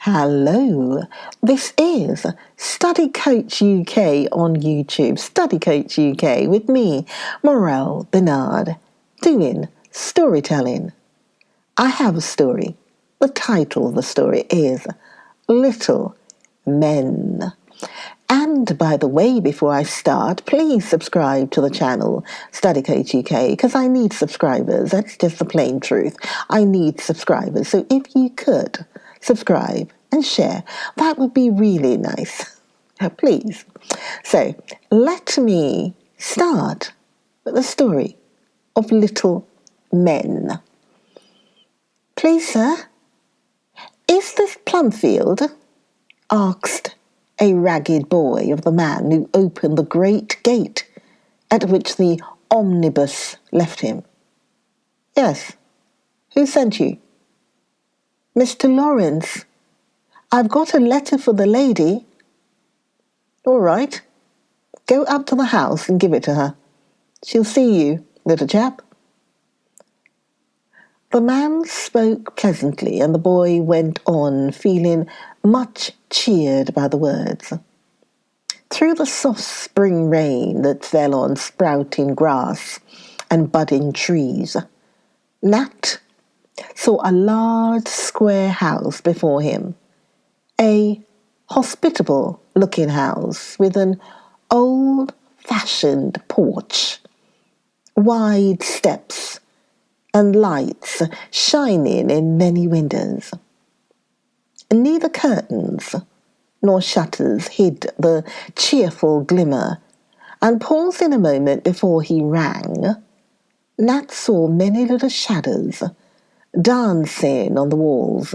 Hello, this is Study Coach UK on YouTube, Study Coach UK with me, Morel Bernard, doing storytelling. I have a story. The title of the story is Little Men. And by the way, before I start, please subscribe to the channel Study Coach UK because I need subscribers. That's just the plain truth. I need subscribers. So if you could subscribe and share, that would be really nice. Please. So let me start with the story of Little Men. Please, sir, is this Plumfield? Asked a ragged boy of the man who opened the great gate at which the omnibus left him. Yes. Who sent you? Mr. Lawrence. I've got a letter for the lady. All right. Go up to the house and give it to her. She'll see you, little chap. The man spoke pleasantly, and the boy went on, feeling much cheered by the words. Through the soft spring rain that fell on sprouting grass and budding trees, Nat saw a large square house before him, a hospitable-looking house with an old-fashioned porch, wide steps, and lights shining in many windows. Neither curtains nor shutters hid the cheerful glimmer, and pausing a moment before he rang, Nat saw many little shadows dancing on the walls,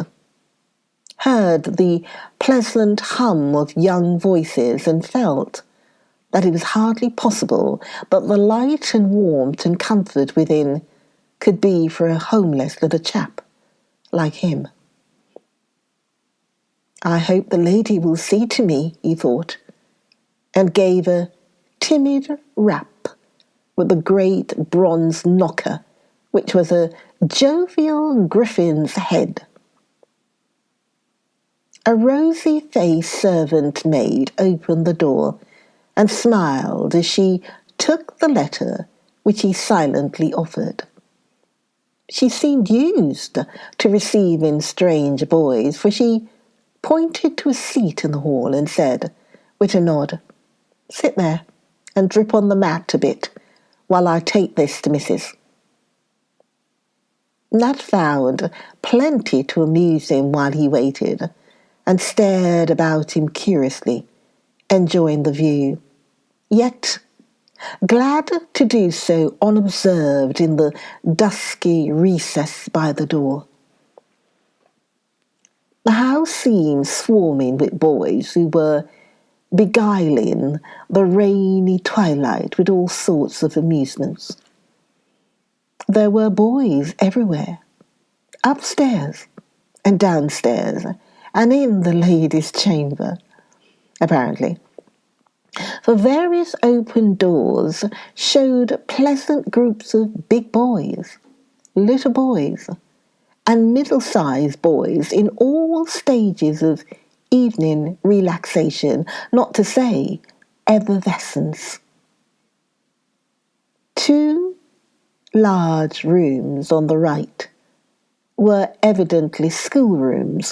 heard the pleasant hum of young voices, and felt that it was hardly possible that the light and warmth and comfort within could be for a homeless little chap like him. I hope the lady will see to me, he thought, and gave a timid rap with the great bronze knocker, which was a jovial griffin's head. A rosy-faced servant maid opened the door and smiled as she took the letter which he silently offered. She seemed used to receiving strange boys, for she pointed to a seat in the hall and said, with a nod, "Sit there and drip on the mat a bit while I take this to Mrs." Nat found plenty to amuse him while he waited, and stared about him curiously, enjoying the view, yet glad to do so unobserved in the dusky recess by the door. The house seemed swarming with boys who were beguiling the rainy twilight with all sorts of amusements. There were boys everywhere, upstairs and downstairs, and in the ladies' chamber, apparently. For various open doors showed pleasant groups of big boys, little boys, and middle-sized boys in all stages of evening relaxation, not to say effervescence. 2 large rooms on the right were evidently schoolrooms,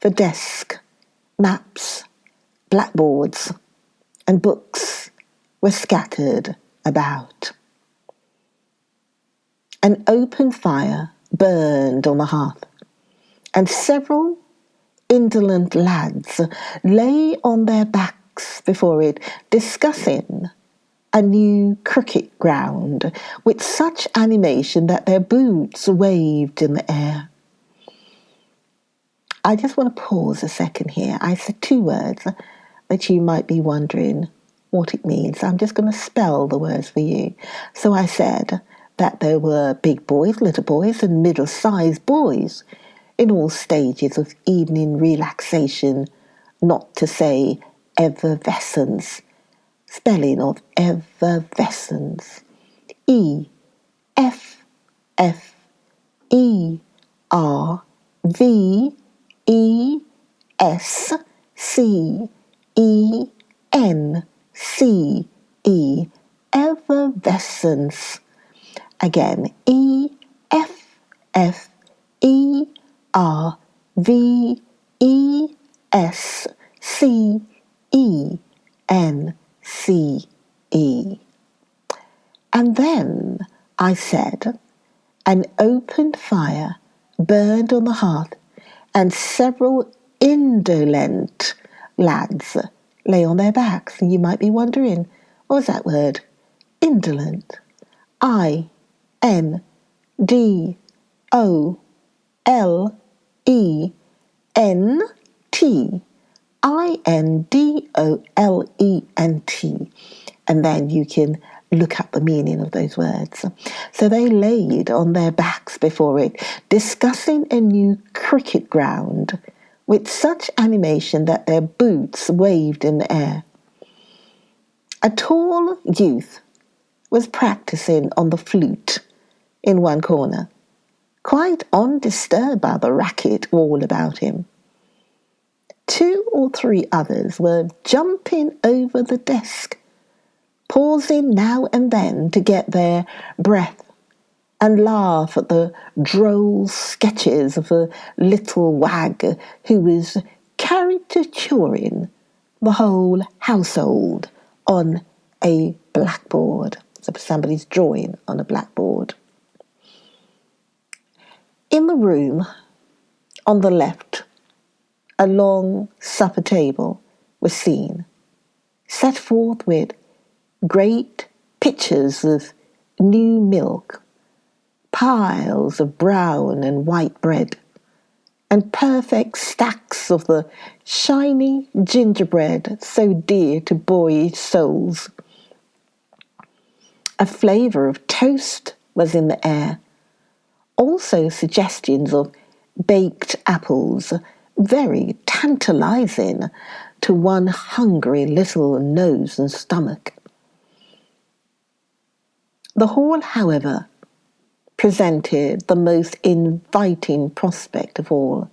for desks, maps, blackboards, and books were scattered about. An open fire burned on the hearth, and several indolent lads lay on their backs before it, discussing a new cricket ground with such animation that their boots waved in the air. I just want to pause a second here. I said 2 words that you might be wondering what it means. I'm just going to spell the words for you. So I said that there were big boys, little boys, and middle-sized boys in all stages of evening relaxation, not to say effervescence. Spelling of effervescence. E-F-F-E-R-V-E-S-C-E. Effervescence. Again, Effervescence. And then I said, an open fire burned on the hearth, and several indolent lads lay on their backs. And you might be wondering, what was that word? Indolent. INDOLENT. INDOLENT. And then you can look up the meaning of those words. So they laid on their backs before it, discussing a new cricket ground with such animation that their boots waved in the air. A tall youth was practicing on the flute in one corner, quite undisturbed by the racket all about him. 2 or 3 others were jumping over the desk, pausing now and then to get their breath and laugh at the droll sketches of a little wag who was caricaturing the whole household on a blackboard. So somebody's drawing on a blackboard. In the room on the left, a long supper table was seen, set forth with great pitchers of new milk, piles of brown and white bread, and perfect stacks of the shiny gingerbread so dear to boyish souls. A flavour of toast was in the air, also suggestions of baked apples, very tantalising to one hungry little nose and stomach. The hall, however, presented the most inviting prospect of all,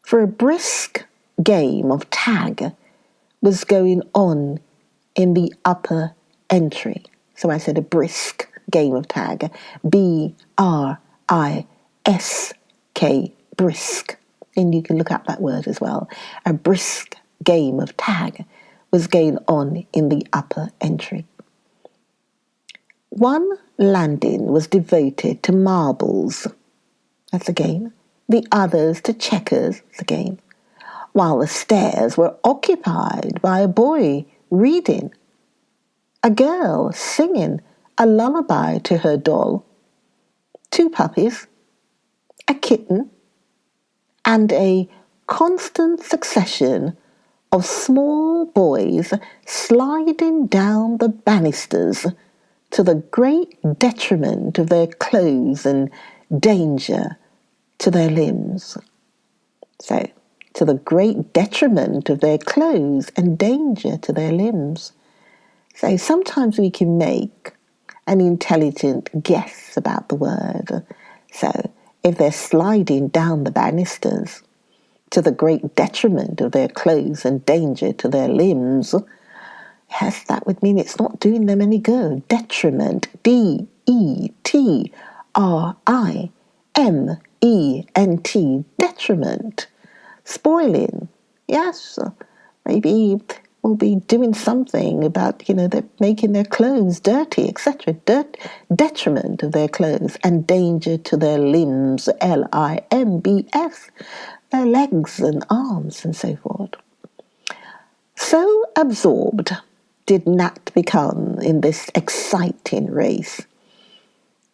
for a brisk game of tag was going on in the upper entry. So I said a brisk game of tag, B-R-I-S-K, brisk. And you can look up that word as well. A brisk game of tag was going on in the upper entry. One landing was devoted to marbles, that's a game. The others to checkers, that's a game. While the stairs were occupied by a boy reading, a girl singing a lullaby to her doll, 2 puppies, a kitten, and a constant succession of small boys sliding down the banisters to the great detriment of their clothes and danger to their limbs. So, to the great detriment of their clothes and danger to their limbs. So sometimes we can make an intelligent guess about the word. So if they're sliding down the banisters to the great detriment of their clothes and danger to their limbs, yes, that would mean it's not doing them any good. Detriment, D-E-T-R-I-M-E-N-T, detriment. Spoiling, yes, maybe we'll be doing something about, they're making their clothes dirty, etc. Detriment of their clothes and danger to their limbs, L-I-M-B-S, their legs and arms and so forth. So absorbed did Nat become in this exciting race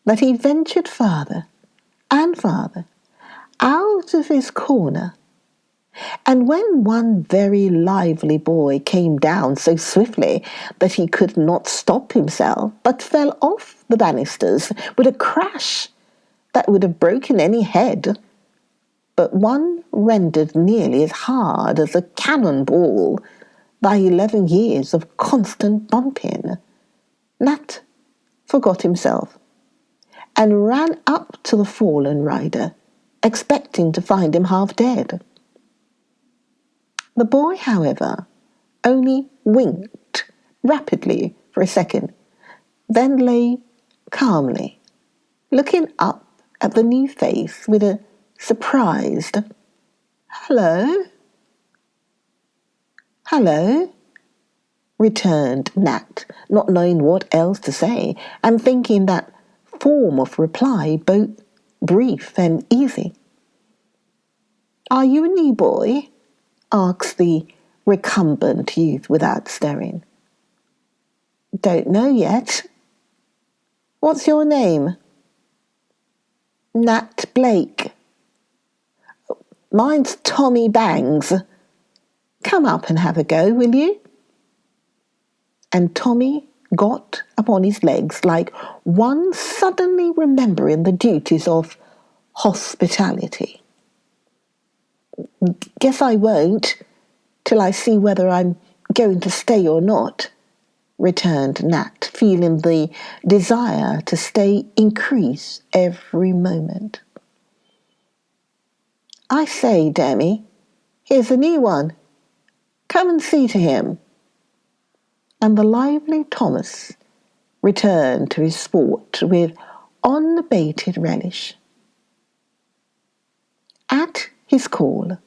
that he ventured farther and farther out of his corner. And when one very lively boy came down so swiftly that he could not stop himself, but fell off the banisters with a crash that would have broken any head, but one rendered nearly as hard as a cannonball by 11 years of constant bumping, Nat forgot himself and ran up to the fallen rider, expecting to find him half dead. The boy, however, only winked rapidly for a second, then lay calmly, looking up at the new face with a surprised, "Hello, hello," returned Nat, not knowing what else to say, and thinking that form of reply both brief and easy. "Are you a new boy?" asked the recumbent youth without stirring. "Don't know yet." "What's your name?" "Nat Blake." "Mine's Tommy Bangs. Come up and have a go, will you?" And Tommy got upon his legs like one suddenly remembering the duties of hospitality. "Guess I won't, till I see whether I'm going to stay or not," returned Nat, feeling the desire to stay increase every moment. "I say, Demi, here's a new one. Come and see to him." And the lively Thomas returned to his sport with unabated relish. At his call,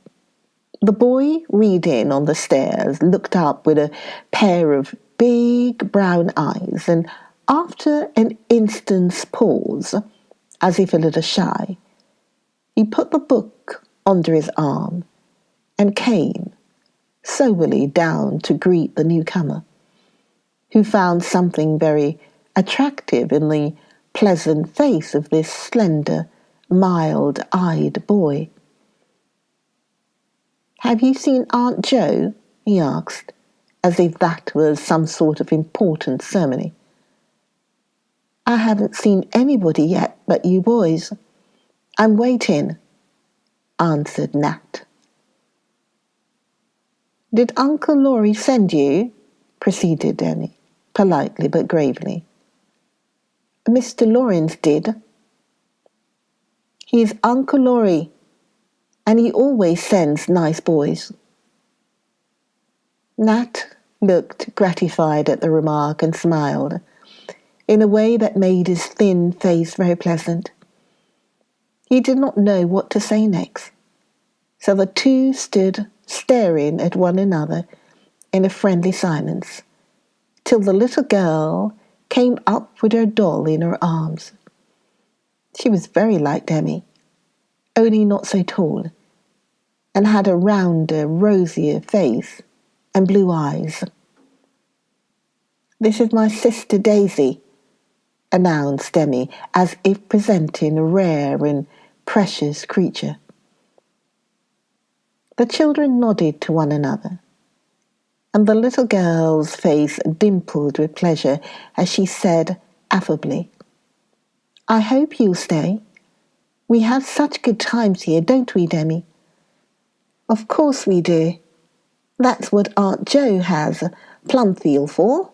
the boy reading on the stairs looked up with a pair of big brown eyes, and after an instant's pause, as if a little shy, he put the book under his arm and came soberly down to greet the newcomer, who found something very attractive in the pleasant face of this slender, mild-eyed boy. "Have you seen Aunt Jo?" he asked, as if that was some sort of important ceremony. "I haven't seen anybody yet but you boys. I'm waiting," answered Nat. "Did Uncle Laurie send you?" proceeded Denny, politely but gravely. "Mr. Lawrence did." "He's Uncle Laurie, and he always sends nice boys." Nat looked gratified at the remark and smiled, in a way that made his thin face very pleasant. He did not know what to say next, so the two stood staring at one another in a friendly silence, till the little girl came up with her doll in her arms. She was very like Demi, only not so tall, and had a rounder, rosier face and blue eyes. "This is my sister Daisy," announced Demi, as if presenting a rare and precious creature. The children nodded to one another, and the little girl's face dimpled with pleasure as she said affably, "I hope you'll stay. We have such good times here, don't we, Demi?" "Of course we do. That's what Aunt Jo has Plumfield for."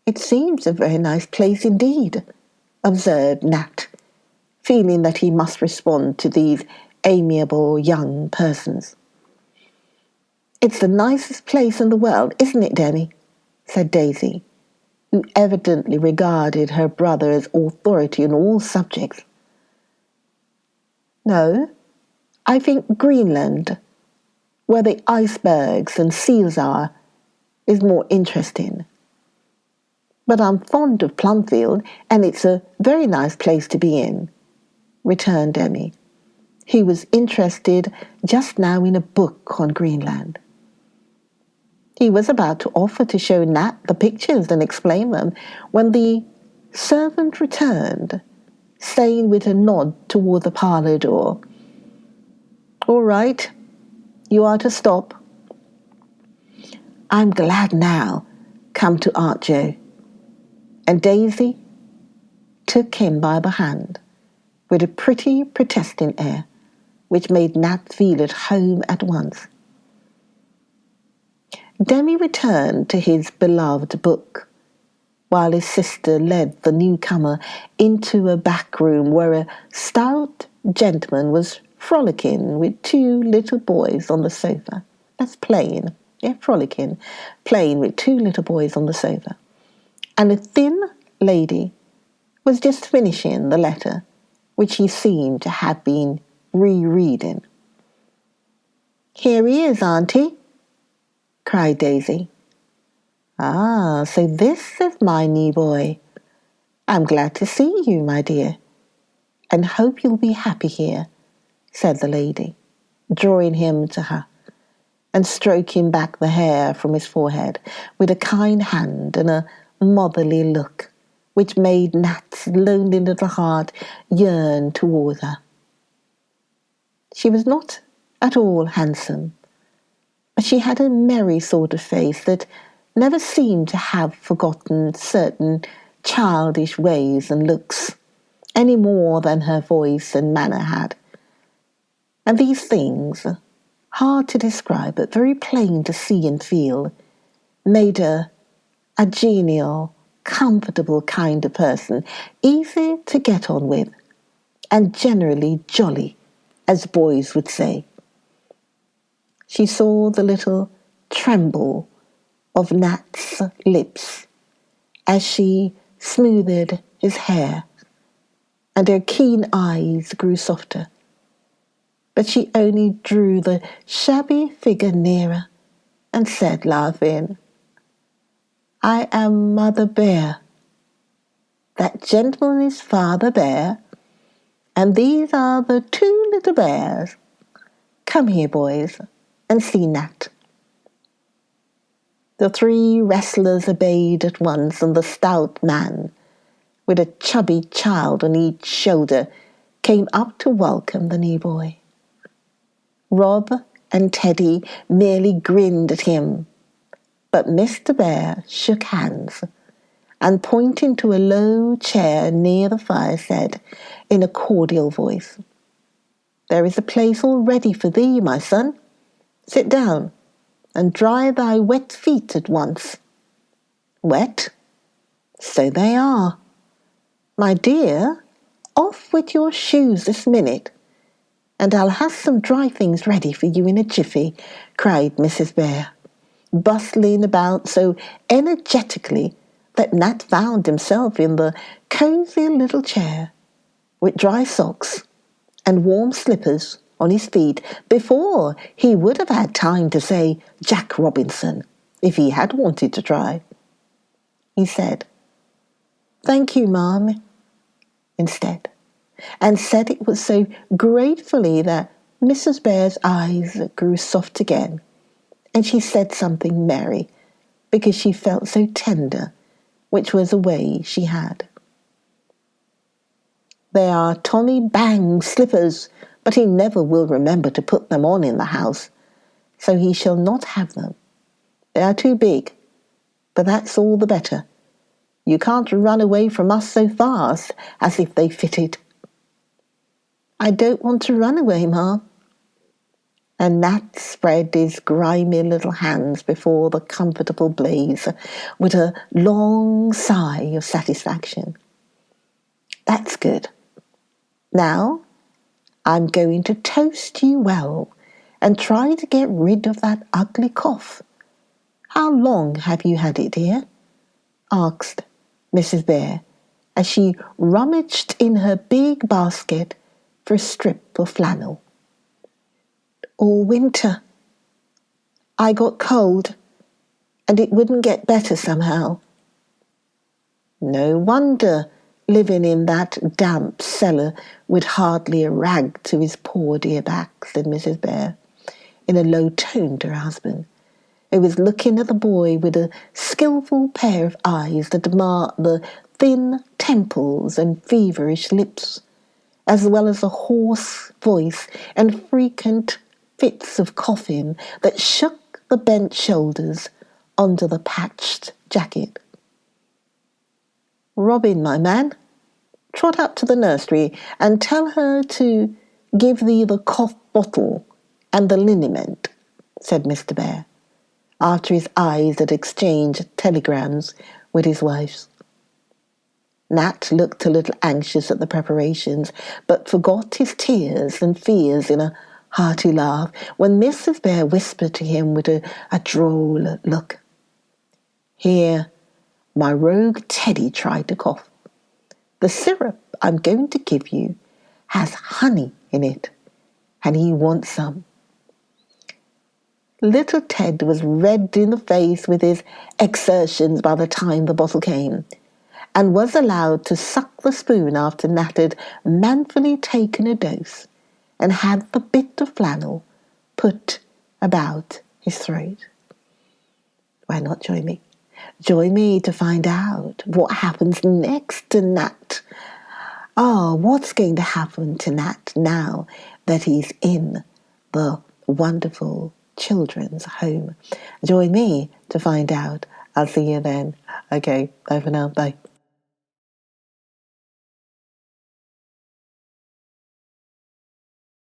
"It seems a very nice place indeed," observed Nat, feeling that he must respond to these amiable young persons. "It's the nicest place in the world, isn't it, Demi?" said Daisy, who evidently regarded her brother as authority on all subjects. "No, I think Greenland, where the icebergs and seals are, is more interesting. But I'm fond of Plumfield, and it's a very nice place to be in," returned Demi, who was interested just now in a book on Greenland. He was about to offer to show Nat the pictures and explain them when the servant returned, saying with a nod toward the parlour door, "All right, you are to stop." "I'm glad now. Come to Aunt Jo." And Daisy took him by the hand with a pretty protesting air, which made Nat feel at home at once. Demi returned to his beloved book, while his sister led the newcomer into a back room where a stout gentleman was frolicking with two little boys on the sofa. That's playing. Yeah, frolicking. Playing with two little boys on the sofa. And a thin lady was just finishing the letter, which he seemed to have been rereading. "Here he is, Auntie," cried Daisy. "Ah, so this is my new boy. I'm glad to see you, my dear, and hope you'll be happy here," said the lady, drawing him to her and stroking back the hair from his forehead with a kind hand and a motherly look, which made Nat's lonely little heart yearn toward her. She was not at all handsome, but she had a merry sort of face that never seemed to have forgotten certain childish ways and looks, any more than her voice and manner had. And these things, hard to describe but very plain to see and feel, made her a genial, comfortable kind of person, easy to get on with, and generally jolly, as boys would say. She saw the little tremble of Nat's lips as she smoothed his hair, and her keen eyes grew softer. But she only drew the shabby figure nearer and said, laughing, "I am Mother Bear. That gentleman is Father Bear, and these are the two little bears. Come here, boys, and see Nat." The three wrestlers obeyed at once, and the stout man, with a chubby child on each shoulder, came up to welcome the new boy. Rob and Teddy merely grinned at him, but Mr. Bear shook hands and, pointing to a low chair near the fire, said in a cordial voice, "There is a place all ready for thee, my son. Sit down and dry thy wet feet at once." "Wet? So they are. My dear, off with your shoes this minute, and I'll have some dry things ready for you in a jiffy," cried Mrs. Bear, bustling about so energetically that Nat found himself in the cosy little chair, with dry socks and warm slippers on his feet, before he would have had time to say Jack Robinson, if he had wanted to try. He said, "Thank you, Ma'am," instead, and said it was so gratefully that Mrs. Bear's eyes grew soft again, and she said something merry, because she felt so tender, which was a way she had. "They are Tommy Bang's slippers, but he never will remember to put them on in the house, so he shall not have them. They are too big, but that's all the better. You can't run away from us so fast as if they fitted." "I don't want to run away, Ma." And Nat spread his grimy little hands before the comfortable blaze with a long sigh of satisfaction. "That's good. Now I'm going to toast you well and try to get rid of that ugly cough. How long have you had it, dear?" asked Mrs. Bear, as she rummaged in her big basket for a strip of flannel. "All winter. I got cold, and it wouldn't get better somehow." "No wonder, living in that damp cellar with hardly a rag to his poor dear back," said Mrs. Bear, in a low tone to her husband, who was looking at the boy with a skilful pair of eyes that marked the thin temples and feverish lips, as well as a hoarse voice and frequent fits of coughing that shook the bent shoulders under the patched jacket. "Robin, my man, trot up to the nursery and tell her to give thee the cough bottle and the liniment," said Mr. Bear, after his eyes had exchanged telegrams with his wife's. Nat looked a little anxious at the preparations, but forgot his tears and fears in a hearty laugh when Mrs. Bear whispered to him with a droll look, "Here, my rogue Teddy tried to cough. The syrup I'm going to give you has honey in it, and he wants some." Little Ted was red in the face with his exertions by the time the bottle came, and was allowed to suck the spoon after Nat had manfully taken a dose and had the bit of flannel put about his throat. Why not join me? Join me to find out what happens next to Nat. What's going to happen to Nat now that he's in the wonderful children's home? Join me to find out. I'll see you then. Okay, bye for now. Bye.